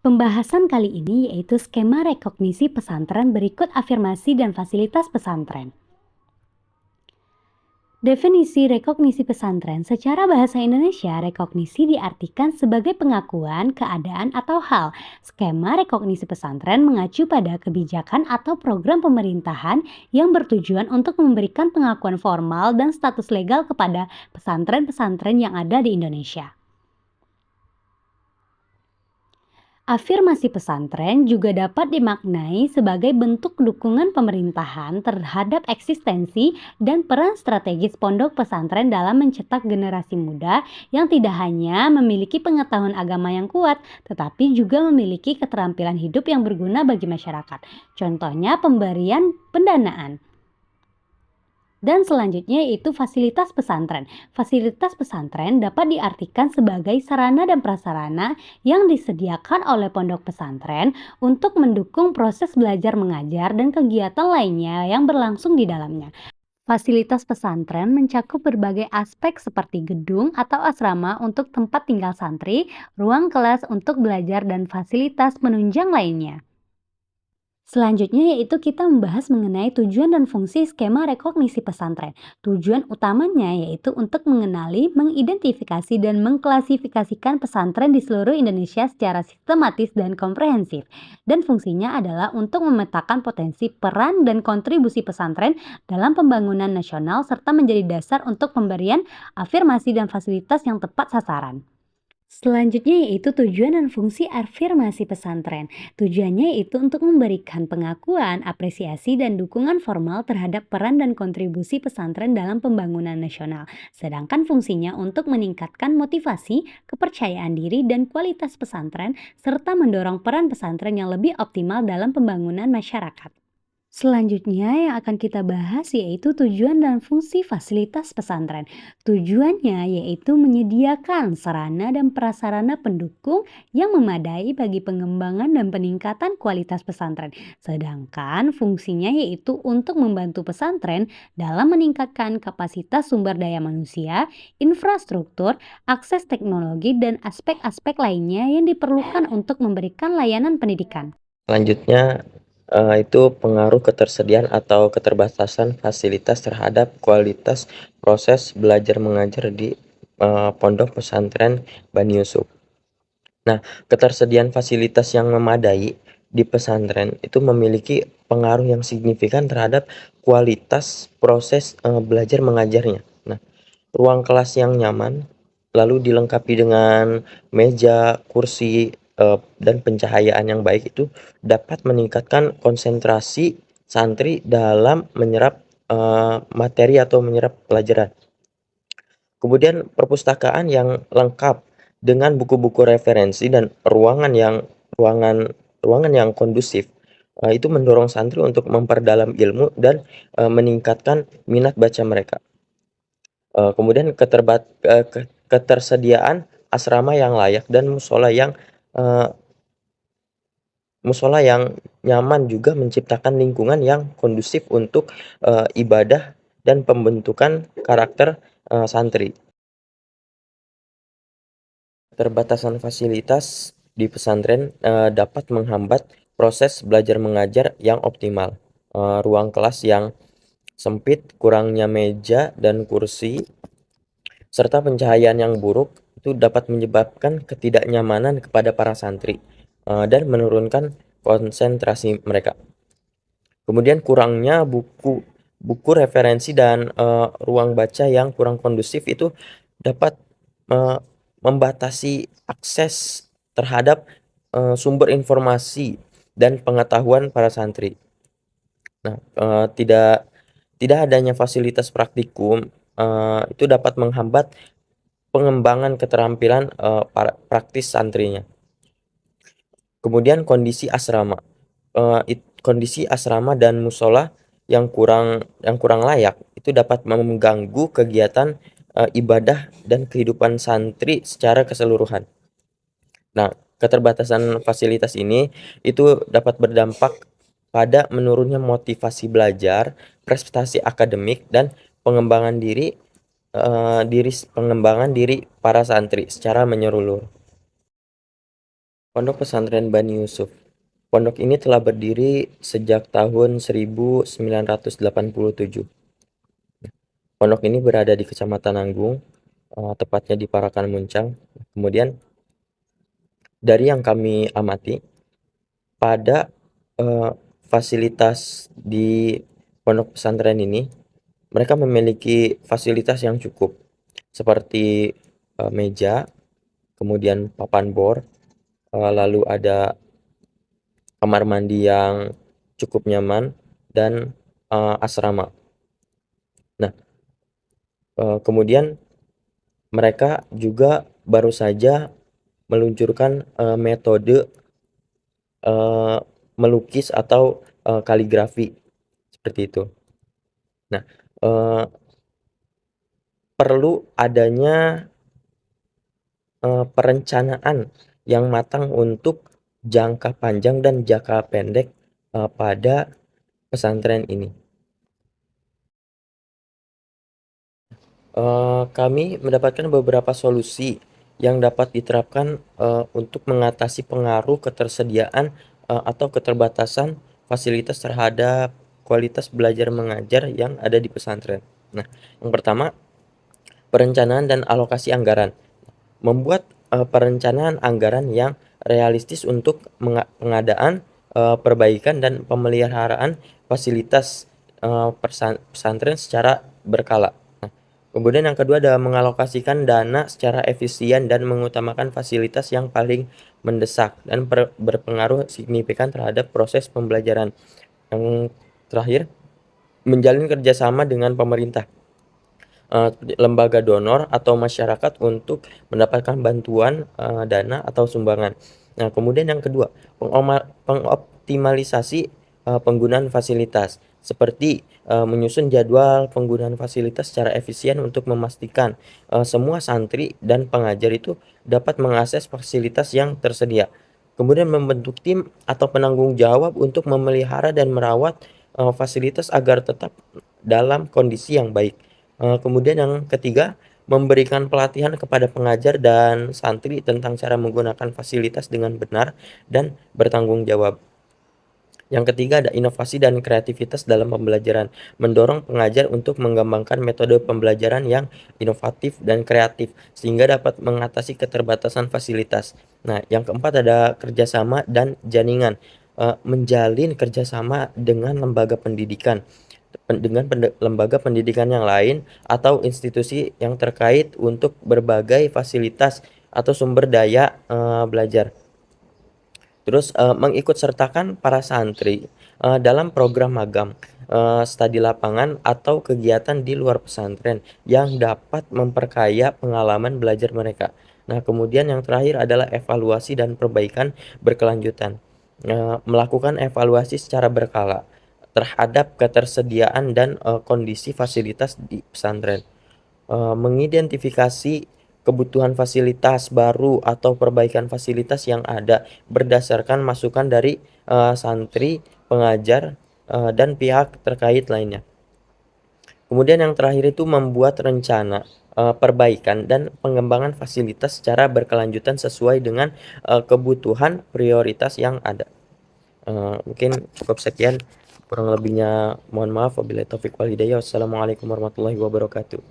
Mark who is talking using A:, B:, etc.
A: Pembahasan kali ini yaitu skema rekognisi pesantren berikut afirmasi dan fasilitas pesantren. Definisi rekognisi pesantren secara bahasa Indonesia, rekognisi diartikan sebagai pengakuan, keadaan, atau hal. Skema rekognisi pesantren mengacu pada kebijakan atau program pemerintahan yang bertujuan untuk memberikan pengakuan formal dan status legal kepada pesantren-pesantren yang ada di Indonesia. Afirmasi pesantren juga dapat dimaknai sebagai bentuk dukungan pemerintahan terhadap eksistensi dan peran strategis pondok pesantren dalam mencetak generasi muda yang tidak hanya memiliki pengetahuan agama yang kuat, tetapi juga memiliki keterampilan hidup yang berguna bagi masyarakat. Contohnya pemberian pendanaan. Dan selanjutnya yaitu fasilitas pesantren. Fasilitas pesantren dapat diartikan sebagai sarana dan prasarana yang disediakan oleh pondok pesantren untuk mendukung proses belajar mengajar dan kegiatan lainnya yang berlangsung di dalamnya. Fasilitas pesantren mencakup berbagai aspek seperti gedung atau asrama untuk tempat tinggal santri, ruang kelas untuk belajar, dan fasilitas penunjang lainnya. Selanjutnya yaitu kita membahas mengenai tujuan dan fungsi skema rekognisi pesantren. Tujuan utamanya yaitu untuk mengenali, mengidentifikasi, dan mengklasifikasikan pesantren di seluruh Indonesia secara sistematis dan komprehensif. Dan fungsinya adalah untuk memetakan potensi peran dan kontribusi pesantren dalam pembangunan nasional serta menjadi dasar untuk pemberian afirmasi dan fasilitas yang tepat sasaran. Selanjutnya yaitu tujuan dan fungsi afirmasi pesantren. Tujuannya yaitu untuk memberikan pengakuan, apresiasi, dan dukungan formal terhadap peran dan kontribusi pesantren dalam pembangunan nasional. Sedangkan fungsinya untuk meningkatkan motivasi, kepercayaan diri, dan kualitas pesantren, serta mendorong peran pesantren yang lebih optimal dalam pembangunan masyarakat. Selanjutnya yang akan kita bahas yaitu tujuan dan fungsi fasilitas pesantren. Tujuannya yaitu menyediakan sarana dan prasarana pendukung yang memadai bagi pengembangan dan peningkatan kualitas pesantren. Sedangkan fungsinya yaitu untuk membantu pesantren dalam meningkatkan kapasitas sumber daya manusia, infrastruktur, akses teknologi, dan aspek-aspek lainnya yang diperlukan untuk memberikan layanan pendidikan.
B: Selanjutnya, itu pengaruh ketersediaan atau keterbatasan fasilitas terhadap kualitas proses belajar mengajar di Pondok Pesantren Bani Yusuf. Nah, ketersediaan fasilitas yang memadai di pesantren itu memiliki pengaruh yang signifikan terhadap kualitas proses belajar mengajarnya. Nah, ruang kelas yang nyaman, lalu dilengkapi dengan meja, kursi, dan pencahayaan yang baik itu dapat meningkatkan konsentrasi santri dalam menyerap, materi atau menyerap pelajaran. Kemudian perpustakaan yang lengkap dengan buku-buku referensi dan ruangan ruangan yang kondusif, itu mendorong santri untuk memperdalam ilmu dan, meningkatkan minat baca mereka. Kemudian ketersediaan asrama yang layak dan eee, musola yang nyaman juga menciptakan lingkungan yang kondusif untuk, ibadah dan pembentukan karakter, santri. Keterbatasan fasilitas di pesantren, dapat menghambat proses belajar mengajar yang optimal. Ruang kelas yang sempit, kurangnya meja dan kursi, serta pencahayaan yang buruk itu dapat menyebabkan ketidaknyamanan kepada para santri, dan menurunkan konsentrasi mereka. Kemudian kurangnya buku referensi dan, ruang baca yang kurang kondusif itu dapat, eee, membatasi akses terhadap, sumber informasi dan pengetahuan para santri. Nah, tidak adanya fasilitas praktikum, itu dapat menghambat pengembangan keterampilan, praktis santrinya. Kemudian kondisi asrama dan musola yang kurang layak itu dapat mengganggu kegiatan, ibadah dan kehidupan santri secara keseluruhan. Nah, keterbatasan fasilitas ini itu dapat berdampak pada menurunnya motivasi belajar, prestasi akademik, dan pengembangan diri para santri secara menyeluruh. Pondok Pesantren Bani Yusuf. Pondok ini telah berdiri sejak tahun 1987. Pondok ini berada di Kecamatan Nanggung, tepatnya di Parakan Muncang. Kemudian dari yang kami amati, pada fasilitas di pondok pesantren ini, mereka memiliki fasilitas yang cukup, seperti meja, kemudian papan bor, lalu ada kamar mandi yang cukup nyaman, dan asrama. Nah, kemudian mereka juga baru saja meluncurkan metode eee, melukis atau kaligrafi, seperti itu. Nah, eee, perlu adanya perencanaan yang matang untuk jangka panjang dan jangka pendek pada pesantren ini. Kami mendapatkan beberapa solusi yang dapat diterapkan untuk mengatasi pengaruh ketersediaan atau keterbatasan fasilitas terhadap kualitas belajar mengajar yang ada di pesantren. Nah, yang pertama, perencanaan dan alokasi anggaran. Membuat perencanaan anggaran yang realistis untuk pengadaan, perbaikan dan pemeliharaan fasilitas pesantren secara berkala. Nah, kemudian yang kedua adalah mengalokasikan dana secara efisien dan mengutamakan fasilitas yang paling mendesak dan berpengaruh signifikan terhadap proses pembelajaran. Yang terakhir, menjalin kerjasama dengan pemerintah, lembaga donor atau masyarakat untuk mendapatkan bantuan dana atau sumbangan. Nah, kemudian yang kedua, pengoptimalisasi penggunaan fasilitas, seperti menyusun jadwal penggunaan fasilitas secara efisien untuk memastikan semua santri dan pengajar itu dapat mengakses fasilitas yang tersedia. Kemudian membentuk tim atau penanggung jawab untuk memelihara dan merawat fasilitas agar tetap dalam kondisi yang baik. Kemudian yang ketiga, memberikan pelatihan kepada pengajar dan santri tentang cara menggunakan fasilitas dengan benar dan bertanggung jawab. Yang ketiga ada inovasi dan kreativitas dalam pembelajaran, mendorong pengajar untuk mengembangkan metode pembelajaran yang inovatif dan kreatif sehingga dapat mengatasi keterbatasan fasilitas. Nah, yang keempat ada kerjasama dan jaringan, menjalin kerjasama dengan lembaga pendidikan, lembaga pendidikan yang lain atau institusi yang terkait untuk berbagai fasilitas atau sumber daya belajar. Terus mengikut sertakan para santri dalam program magang, studi lapangan atau kegiatan di luar pesantren yang dapat memperkaya pengalaman belajar mereka. Nah, kemudian yang terakhir adalah evaluasi dan perbaikan berkelanjutan. Melakukan evaluasi secara berkala terhadap ketersediaan dan kondisi fasilitas di pesantren. Mengidentifikasi kebutuhan fasilitas baru atau perbaikan fasilitas yang ada berdasarkan masukan dari santri, pengajar, dan pihak terkait lainnya. Kemudian yang terakhir itu membuat rencana perbaikan dan pengembangan fasilitas secara berkelanjutan sesuai dengan kebutuhan prioritas yang ada. Mungkin cukup sekian, kurang lebihnya mohon maaf. Wabillahi taufik wal hidayah. Wassalamualaikum warahmatullahi wabarakatuh.